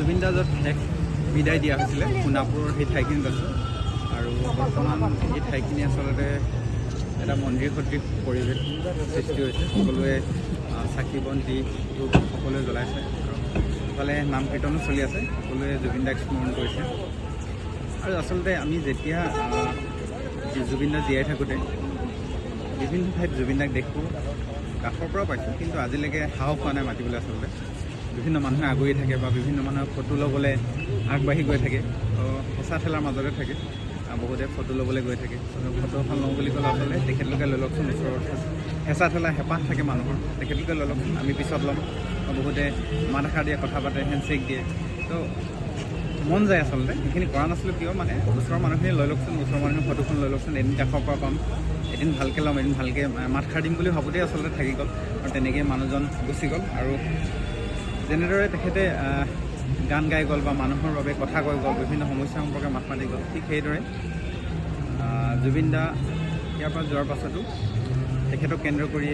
জুবিন দা য'ত শেষ বিদায় দিয়া হৈছিলে সোণাপুৰৰ সেই ঠাইখিনিত আছোঁ আৰু বৰ্তমান এই ঠাইখিনি আচলতে এটা মন্দিৰ সদৃশ পৰিৱেশ সৃষ্টি হৈছে। সকলোৱে চাকি বন্তি ধূপ সকলোৱে জ্বলাইছে আৰু ইফালে নাম কীৰ্তনো চলি আছে, সকলোৱে জুবিন দাক স্মৰণ কৰিছে। আৰু আচলতে আমি যেতিয়া জুবিন দা জীয়াই থাকোঁতে বিভিন্ন ঠাইত জুবিন দাক দেখোঁ, কাষৰ পৰাও পাইছোঁ, কিন্তু আজিলৈকে সাহস হোৱা নাই মাতিবলৈ। আচলতে বিভিন্ন মানুহে আগুৰি থাকে বা বিভিন্ন মানুহে ফটো ল'বলৈ আগবাঢ়ি গৈ থাকে, হেঁচা ঠেলাৰ মাজতে থাকে, বহুতে ফটো ল'বলৈ গৈ থাকে। ফটো এখন লওঁ বুলি ক'লে আচলতে তেখেতলোকে লৈ লওকচোন, ওচৰত হেঁচা ঠেলা হেঁপাহ থাকে মানুহৰ, তেখেতলোকে লৈ লওকচোন, আমি পিছত ল'ম। বহুতে মাত এষাৰ দিয়ে, কথা পাতে, হেণ্ডশ্বেক দিয়ে, তো মন যায় আচলতে। সেইখিনি কৰা নাছিলোঁ কিয়, মানে ওচৰৰ মানুহখিনি লৈ লওকচোন, ওচৰৰ মানুহে ফটোখন লৈ লওকচোন, এদিন কাষৰ পৰা পাম, এদিন ভালকৈ ল'ম, এদিন ভালকৈ মাত খাৰ দিম বুলি ভাবোঁতেই আচলতে থাকি গ'ল আৰু তেনেকৈ মানুহজন গুচি গ'ল। আৰু যেনেদৰে তেখেতে গান গাই গ'ল বা মানুহৰ বাবে কথা কৈ গ'ল, বিভিন্ন সমস্যা সম্পৰ্কে মাত মাতি গ'ল, ঠিক সেইদৰে জুবিন দা ইয়াৰ পৰা যোৱাৰ পাছতো তেখেতক কেন্দ্ৰ কৰি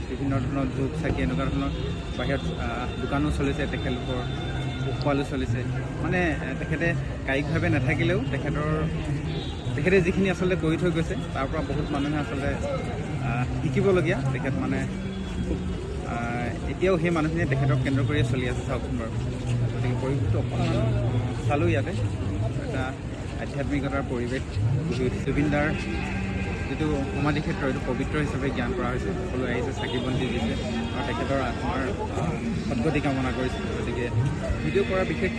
বিভিন্ন ধৰণৰ ধূপ চাকি এনেকুৱা ধৰণৰ বাহিৰত দোকানো চলিছে, তেখেতলোকৰ পোহপালো চলিছে। মানে তেখেতে কায়িকভাৱে নাথাকিলেও তেখেতে যিখিনি আচলতে কৰি থৈ গৈছে তাৰ পৰা বহুত মানুহে আচলতে শিকিবলগীয়া। তেখেত মানে খুব এতিয়াও সেই মানুহখিনিয়ে তেখেতক কেন্দ্ৰ কৰিয়ে চলি আছে, চাওকচোন বাৰু। গতিকে পৰিৱেশটো অকণমান চালোঁ ইয়াতে, এটা আধ্যাত্মিকতাৰ পৰিৱেশ। জুবিন দাৰ যিটো সমাধি ক্ষেত্ৰ, এইটো পবিত্ৰ হিচাপে জ্ঞান কৰা হৈছে, সকলোৱে আহিছে, চাকি বন্তি দিছে আৰু তেখেতৰ আত্মাৰ সদ্গতি কামনা কৰিছে। গতিকে ভিডিঅ' কৰা বিশেষ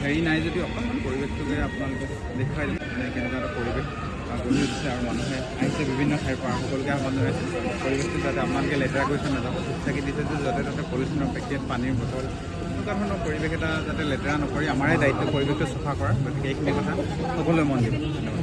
হেৰি নাই যদিও অকণমান পৰিৱেশটোকে আপোনালোকে দেখুৱাই দিম, মানে কেনেকুৱা এটা পৰিৱেশ গঢ়ি উঠিছে আৰু মানুহে আহিছে বিভিন্ন ঠাইৰ পৰা, সকলোকে আহ্বান জনাইছে পৰিৱেশটো যাতে আপোনালোকে লেতেৰা কৰি থৈ নাযাব। ধূপ চাকি দিছে যে য'তে ত'তে পলিথিনৰ পেকেট, পানীৰ বটল, এনেকুৱা ধৰণৰ পৰিৱেশ এটা যাতে লেতেৰা নকৰি আমাৰে দায়িত্ব পৰিৱেশটো চফা কৰা। গতিকে এইখিনি কথা সকলোৱে মন দিব। ধন্যবাদ।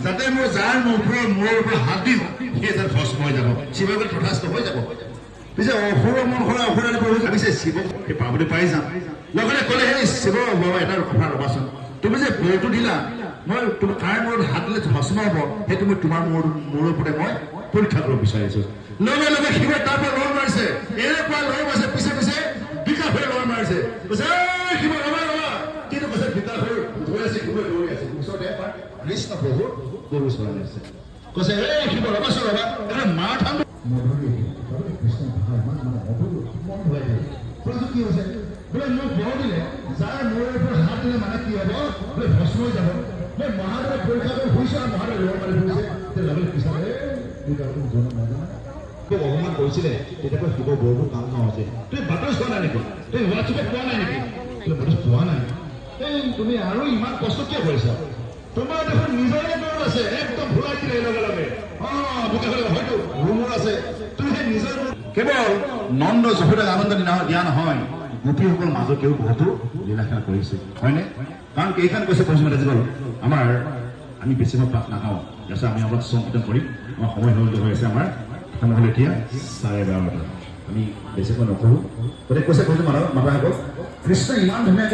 যাতে মোৰ যাৰ মূৰৰ ওপৰত হাত দিম সেই যাতে ভস্ম হৈ যাব, শিৱক তথাস্থ হৈ যাব। পিছে অসুৰ মন কৰা অসুৰালি ভাবিছে শিৱক সেই পাবলৈ পাই যাম। লগতে ক'লে সেই শিৱ বাবা এটা কথা ৰবাচোন, তুমি যে বৰটো দিলা, মই তুমি কাৰ মূৰত হাত দিলে ভস্ম হ'ব, সেইটো মই তোমাৰ মূৰৰ ওপৰতে মই পৰীক্ষা কৰিব বিচাৰিছোঁ। লগে লগে শিৱে তাৰ পৰা লৰ মাৰিছে, এনেকুৱা লৰ মাৰিছে, পিছে পিছে বিকাশ হৈ লৰ মাৰিছে, কৈছে শিৱ ৰবা ৰবা, কিন্তু কৈছে বিকাশ হৈ ধৰি আছে, শিৱে দৌৰি আছে। ওচৰতে এবাৰ কৃষ্ণ প্ৰভু গৰু চৰাই আছে, কৈছে এই শিৱ ৰবাচোন ৰবা, এটা মাৰ ঠাণ্ড কৃষ্ণ ভাষা ইমান মানে অপূৰ্ব মন হৈ যায়। কি হৈছে বোলে মোক বৰ দিলে, যাৰ মূৰৰ ওপৰত হাত দিলে মানে কি হ'ব বোলে ভস্ম হৈ যাব। মই মহাদেৱে পৰীক্ষা কৰি শুইছে আৰু মহাদেৱে লৰ মাৰি শুইছে, লগতে কৃষ্ণ খুব অপমান কৰিছিলে, তেতিয়া শিৱ বৰবোৰ কাম নহৈছে। তুমি বাতৰি চোৱা নাই নেকি, তুমি হোৱাটছএপত পোৱা নাই নেকি, তুমি বাতৰি পোৱা নাই, এই তুমি আৰু ইমান কষ্ট কিয় কৰিছা? তোমাৰ দেখোন নিজৰে দৌৰ আছে, একদম ভুলাই দিলে লগে লগে। হয়তো ৰুমৰ আছে, তুমি সেই নিজৰ কেৱল নন্দ যশোদাক আনন্দ দিয়া নহয়, গোপীসকল মাজতেও বহুতো লীলাখেলা কৰিছে, হয়নে? কাৰণ কেইখন কৈছে পশ্চিমত আজি আমাৰ আমি বেছিভাগ পাঠ নাখাওঁ, তাৰপিছত আমি অলপ সংকীৰ্তন কৰিম। আমাৰ সময় হৈ আছে, আমাৰ সময় হ'ল এতিয়া 11:30। আমি বেছিকৈ নকৰোঁ। গতিকে কৈছে মাতাসকল কৃষ্ণ ইমান ধুনীয়াকৈ